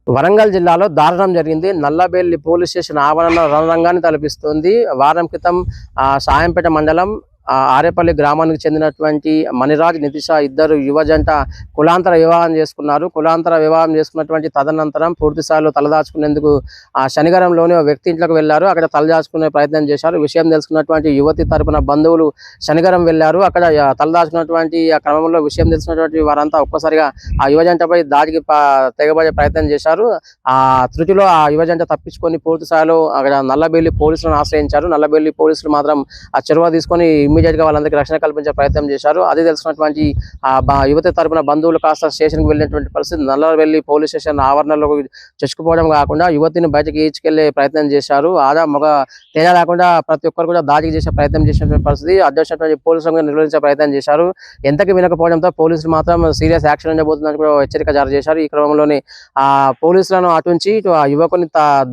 వరంగల్ జిల్లాలో దారుణం జరిగింది. నల్లబెల్లి పోలీస్ స్టేషన్ ఆవరణ రణరంగాన్ని తలపిస్తుంది. వారం క్రితం సాయంపేట మండలం ఆరేపల్లి గ్రామానికి చెందినటువంటి మణిరాజ్, నితిష ఇద్దరు యువజంట కులాంతర వివాహం చేసుకున్నారు. కులాంతర వివాహం చేసుకున్నటువంటి తదనంతరం పూర్తి స్థాయిలో తలదాచుకునేందుకు శనిగరంలోని వ్యక్తి ఇంట్లోకి వెళ్లారు. అక్కడ తలదాచుకునే ప్రయత్నం చేశారు. విషయం తెలుసుకున్నటువంటి యువతి తరపున బంధువులు శనిగరం వెళ్లారు. అక్కడ తలదాచుకున్నటువంటి ఆ క్రమంలో విషయం తెలిసినటువంటి వారంతా ఒక్కసారిగా ఆ యువజంటపై దాడికి తెగబడే ప్రయత్నం చేశారు. ఆ త్రుటిలో ఆ యువజంట తప్పించుకొని పూర్తి స్థాయిలో అక్కడ నల్లబెల్లి పోలీసులను ఆశ్రయించారు. నల్లబెల్లి పోలీసులు మాత్రం ఆ చొరవ తీసుకొని ఇమ్మీడియట్ గా వాళ్ళందరికీ రక్షణ కల్పించే ప్రయత్నం చేశారు. అది తెలుసుకున్నటువంటి యువతి తరపున బంధువులు కాస్త స్టేషన్ కి వెళ్ళినటువంటి పరిస్థితి. నల్లబెల్లి పోలీస్ స్టేషన్ ఆవరణలో చొచ్చుకుపోవడం కాకుండా యువతిని బయటకి ఈడ్చుకెళ్లే ప్రయత్నం చేశారు. ఆదా మగ తేడా లేకుండా ప్రతి ఒక్కరు కూడా దాడికి చేసే ప్రయత్నం చేసినటువంటి పరిస్థితి. అడ్డొచ్చినటువంటి పోలీసులను నిర్వహించే ప్రయత్నం చేశారు. ఎంతకి వినకపోవడంతో పోలీసులు మాత్రం సీరియస్ యాక్షన్ ఉండబోతుందని కూడా హెచ్చరిక జారీ చేశారు. ఈ క్రమంలోనే పోలీసులను అటుంచి ఆ యువకుని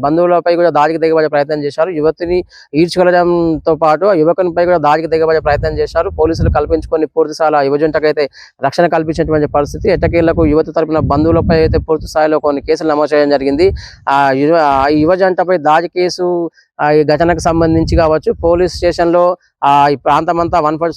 బంధువులపై కూడా దాడికి దిగబడే ప్రయత్నం చేశారు. యువతిని ఈడ్చుకెళ్లడంతో పాటు ఆ యువకునిపై కూడా దాడికి దిగబడే ప్రయత్నం చేశారు. పోలీసులు కల్పించుకొని పూర్తి స్థాయిలో యువజంటకైతే రక్షణ కల్పించినటువంటి పరిస్థితి. ఎట్టకేళ్లకు యువతి తరపున బంధువులపై అయితే పూర్తి స్థాయిలో కొన్ని కేసులు నమోదు చేయడం జరిగింది. ఆ యువజంటపై దాడి కేసు ఈ ఘటనకు సంబంధించి కావచ్చు, పోలీస్ స్టేషన్ లో ఈ ప్రాంతం అంతా 144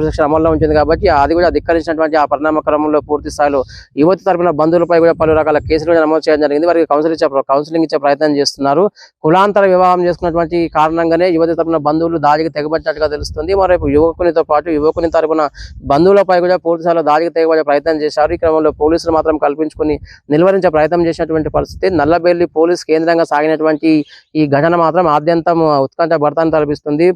సెక్షన్ అమల్లో ఉంటుంది కాబట్టి అది కూడా ధిక్కరించినటువంటి ఆ పరిణామ క్రమంలో పూర్తి స్థాయిలో యువతి తరపున బంధువులపై కూడా పలు రకాల కేసులు కూడా నమోదు చేయడం జరిగింది. వారికి కౌన్సిలింగ్ ఇచ్చే ప్రయత్నం చేస్తున్నారు. కులాంతర వివాహం చేసుకున్నటువంటి కారణంగానే యువతి తరపున బంధువులు దాడికి తెగబడినట్టుగా తెలుస్తుంది. మరోవైపు యువకునితో పాటు యువకుని తరపున బంధువులపై కూడా పూర్తి స్థాయిలో దాడికి తెగబడే ప్రయత్నం చేశారు. ఈ క్రమంలో పోలీసులు మాత్రం కల్పించుకుని నిలువరించే ప్రయత్నం చేసినటువంటి పరిస్థితి. నల్లబెల్లి పోలీస్ కేంద్రంగా సాగినటువంటి ఈ ఘటన మాత్రం ఆద్యంతం ఉత్కంఠ భర్తాన్ని తలపిస్తుంది.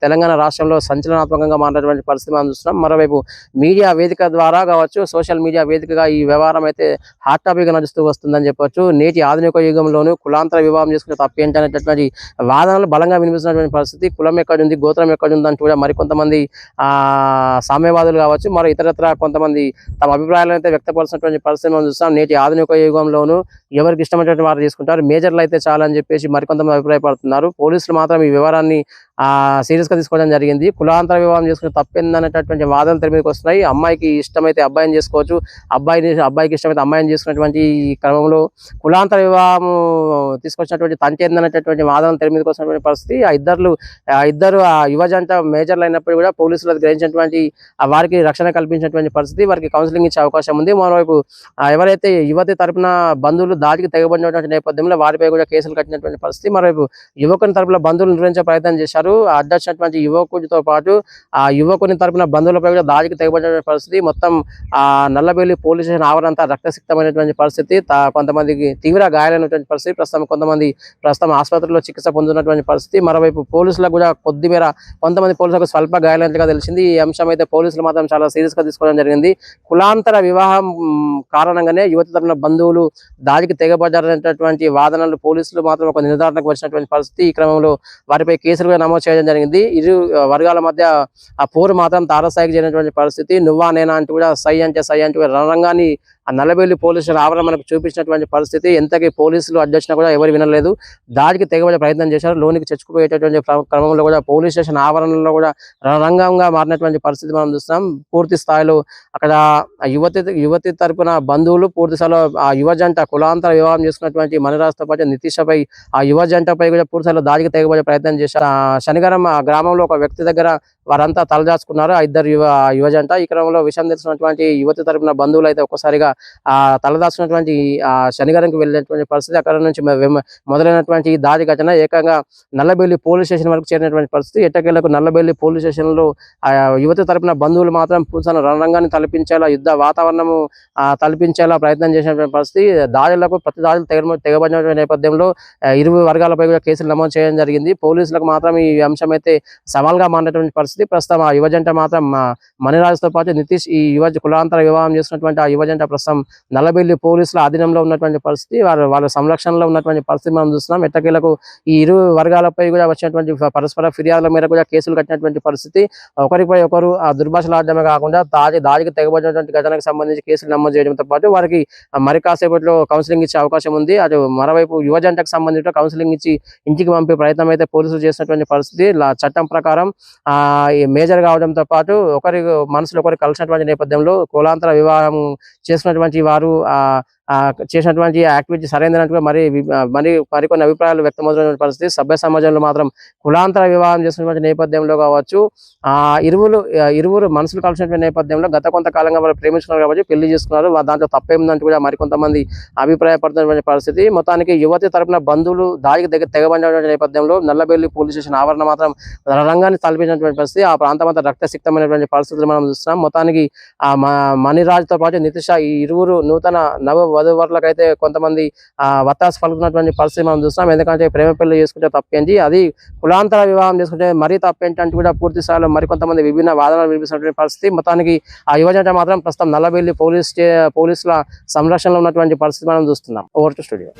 తెలంగాణ రాష్ట్రంలో సంచలనాత్మకంగా మారినటువంటి పరిస్థితి మనం చూస్తున్నాం. మరోవైపు మీడియా వేదిక ద్వారా కావచ్చు, సోషల్ మీడియా వేదికగా ఈ వ్యవహారం అయితే హాట్ టాపిక్ గా నడుస్తూ వస్తుందని చెప్పొచ్చు. నేటి ఆధునిక యుగంలోనూ కులాంతర వివాహం చేసుకునే తప్పేంటి అనేటటువంటి వాదనలు బలంగా వినిపిస్తున్నటువంటి పరిస్థితి. కులం ఎక్కడుంది, గోత్రం ఎక్కడుంది అంటూ కూడా మరికొంతమంది సామ్యవాదులు కావచ్చు, మరో ఇతరత్ర కొంతమంది తమ అభిప్రాయాలను అయితే వ్యక్తపరుస్తున్నటువంటి పరిస్థితి మనం చూస్తాం. నేటి ఆధునిక యుగంలోనూ ఎవరికి ఇష్టమైనటువంటి వారు తీసుకుంటారు, మేజర్లు అయితే చాలని చెప్పేసి మరికొంతమంది అభిప్రాయపడుతున్నారు. పోలీసులు మాత్రం ఈ వ్యవహారాన్ని సీరియస్ గా తీసుకోవడం జరిగింది. కులాంతర వివాహం చేసుకుని తప్పిందనేటటువంటి వాదనలు తెర మీదకి వస్తున్నాయి. అమ్మాయికి ఇష్టమైతే అబ్బాయిని చేసుకోవచ్చు, అబ్బాయికి ఇష్టమైతే అమ్మాయిని చేసుకున్నటువంటి ఈ క్రమంలో కులాంతర వివాహం తీసుకొచ్చినటువంటి తంచేందనేటటువంటి వాదనలు తెర మీదకి వస్తున్నటువంటి పరిస్థితి. ఇద్దరు యువజంట మేజర్లు అయినప్పుడు కూడా పోలీసులు గ్రహించినటువంటి వారికి రక్షణ కల్పించినటువంటి పరిస్థితి. వారికి కౌన్సిలింగ్ ఇచ్చే అవకాశం ఉంది. మరోవైపు ఎవరైతే యువతి తరపున బంధువులు దాడికి తెగబడినటువంటి నేపథ్యంలో వారిపై కూడా కేసులు కట్టినటువంటి పరిస్థితి. మరోవైపు యువకుని తరపున బంధువులు నిర్వహించే ప్రయత్నం చేశారు. అడ్డొచ్చినటువంటి యువకుడితో పాటు ఆ యువకుని తరపున బంధువులపై కూడా దాడికి తెగబడిన పరిస్థితి. మొత్తం నల్లబెల్లి పోలీస్ స్టేషన్ ఆవరణ అంతా రక్తసిక్తమైనటువంటి పరిస్థితి. కొంతమందికి తీవ్ర గాయాలైనటువంటి పరిస్థితి. ప్రస్తుతం ఆసుపత్రిలో చికిత్స పొందుతున్నటువంటి పరిస్థితి. మరోవైపు పోలీసులకు కూడా కొంతమంది పోలీసులకు స్వల్ప గాయాలైనట్టుగా తెలిసింది. ఈ అంశం అయితే పోలీసులు మాత్రం చాలా సీరియస్ గా తీసుకోవడం జరిగింది. కులాంతర వివాహం కారణంగానే యువతి తరపున బంధువులు దాడికి తెగబడ్డారనేటటువంటి వాదనలు పోలీసులు మాత్రం ఒక నిర్ధారణకు వచ్చినటువంటి పరిస్థితి. ఈ క్రమంలో వారిపై కేసులు నమోదు చేయడం జరిగింది. ఇరు వర్గాల మధ్య ఆ పోరు మాత్రం తారస్థాయికి చేరినటువంటి పరిస్థితి. నువ్వా నేనా అంటూ కూడా సై అంటే రణరంగాన్ని ఆ నల్లబెల్లి పోలీసుల ఆవరణ మనకు చూపించినటువంటి పరిస్థితి. ఎంతకీ పోలీసులు అడ్డొచ్చినా కూడా ఎవరు వినలేదు. దాడికి తెగబడే ప్రయత్నం చేశారు. లోనికి చొచ్చుకుపోయేటటువంటి క్రమంలో కూడా పోలీస్ స్టేషన్ ఆవరణలో కూడా రణరంగంగా మారినటువంటి పరిస్థితి మనం చూస్తున్నాం. పూర్తి స్థాయిలో అక్కడ యువతి తరపున బంధువులు పూర్తి స్థాయిలో ఆ యువజంట కులాంతర వివాహం చేసుకున్నటువంటి మణిరాజ్తో పాటు నితీషపై ఆ యువజంటపై కూడా పూర్తి స్థాయిలో దాడికి తెగబడే ప్రయత్నం చేశారు. శనిగరం ఆ గ్రామంలో ఒక వ్యక్తి దగ్గర వారంతా తలదాచుకున్నారు. ఆ ఇద్దరు యువజంట. ఈ క్రమంలో విషయం తెలిసినటువంటి యువతి తరపున బంధువులు అయితే ఒక్కసారిగా తలదాచుకున్నటువంటి శనిగరంకి వెళ్ళినటువంటి పరిస్థితి. అక్కడ నుంచి మొదలైనటువంటి ఈ దాడి ఘటన ఏకంగా నల్లబెల్లి పోలీస్ స్టేషన్ వరకు చేరినటువంటి పరిస్థితి. ఎట్టకేలకు నల్లబెల్లి పోలీస్ స్టేషన్ లో యువతి తరపున బంధువులు మాత్రం పూర్తి రణరంగాన్ని తలపించేలా, యుద్ధ వాతావరణము తలపించేలా ప్రయత్నం చేసినటువంటి పరిస్థితి. ప్రతి దాడులు తెగబడినటువంటి నేపథ్యంలో ఇరు వర్గాలపై కూడా కేసులు నమోదు చేయడం జరిగింది. పోలీసులకు మాత్రం ఈ అంశం అయితే సవాల్గా మారినటువంటి పరిస్థితి. ప్రస్తుతం ఆ యువజంట మాత్రం మణిరాజ్తో పాటు నితీష్ ఈ కులాంతర వివాహం చేసుకున్నటువంటి ఆ యువజంట ప్రస్తుతం నల్లబెల్లి పోలీసుల అధీనంలో ఉన్నటువంటి పరిస్థితి. వాళ్ళ సంరక్షణలో ఉన్నటువంటి పరిస్థితి మనం చూస్తున్నాం. ఎట్టకేలకు ఈ ఇరు వర్గాలపై కూడా వచ్చినటువంటి పరస్పర ఫిర్యాదుల మేరకు కూడా కేసులు కట్టినటువంటి పరిస్థితి. ఒకరిపై ఒకరు ఆ దుర్భాషలాడమే కాకుండా దాడికి తెగబడినటువంటి ఘటనకు సంబంధించి కేసులు నమోదు చేయడంతో పాటు వారికి మరి కాసేపట్లో కౌన్సిలింగ్ ఇచ్చే అవకాశం ఉంది. అటు మరోవైపు యువజంటకు సంబంధించి కౌన్సిలింగ్ ఇచ్చి ఇంటికి పంపే ప్రయత్నం అయితే పోలీసులు చేసినటువంటి పరిస్థితి. చట్టం ప్రకారం మేజర్ కావడంతో పాటు ఒకరి మనసులో ఒకరు కలిసినటువంటి నేపథ్యంలో కులాంతర వివాహం చేసుకున్నటువంటి వారు చేసినటువంటి యాక్టివిటీ సరైనట్టుగా మరి మరికొన్ని అభిప్రాయాలు వ్యక్తమవుతున్న పరిస్థితి. సభ్య సమాజంలో మాత్రం కులాంతర వివాహం చేసినటువంటి నేపథ్యంలో కావచ్చు, ఇరువురు మనసులు కలిసినటువంటి నేపథ్యంలో గత కొంతకాలంగా వాళ్ళు ప్రేమించుకున్నారు కాబట్టి పెళ్లి చేసుకున్నారు. దాంట్లో తప్పేముందంటూ కూడా మరికొంతమంది అభిప్రాయపడుతున్నటువంటి పరిస్థితి. మొత్తానికి యువతి తరపున బంధువులు దాడికి తెగబడినటువంటి నేపథ్యంలో నల్లబెల్లి పోలీస్ స్టేషన్ ఆవరణ మాత్రం రంగాన్ని తలపించినటువంటి పరిస్థితి. ఆ ప్రాంతం అంతా రక్తసిక్తమైనటువంటి పరిస్థితులు మనం చూస్తున్నాం. మొత్తానికి మణిరాజ్తో పాటు నితిష ఈ ఇరువురు నూతన నవ వధూవరులకైతే కొంతమంది వత్తాసు పలుకుతున్నటువంటి పరిస్థితి మనం చూస్తున్నాం. ఎందుకంటే ప్రేమ పెళ్లి చేసుకుంటే తప్పేంటి, అది కులాంతర వివాహం చేసుకుంటే మరీ తప్పేంటి అంటూ కూడా పూర్తి స్థాయిలో మరికొంతమంది విభిన్న వాదనలు వినిపిస్తున్నటువంటి పరిస్థితి. మొత్తానికి ఆ యువజంట మాత్రం ప్రస్తుతం నల్లబెల్లి పోలీసుల సంరక్షణలో ఉన్నటువంటి పరిస్థితి మనం చూస్తున్నాం. Over to studio.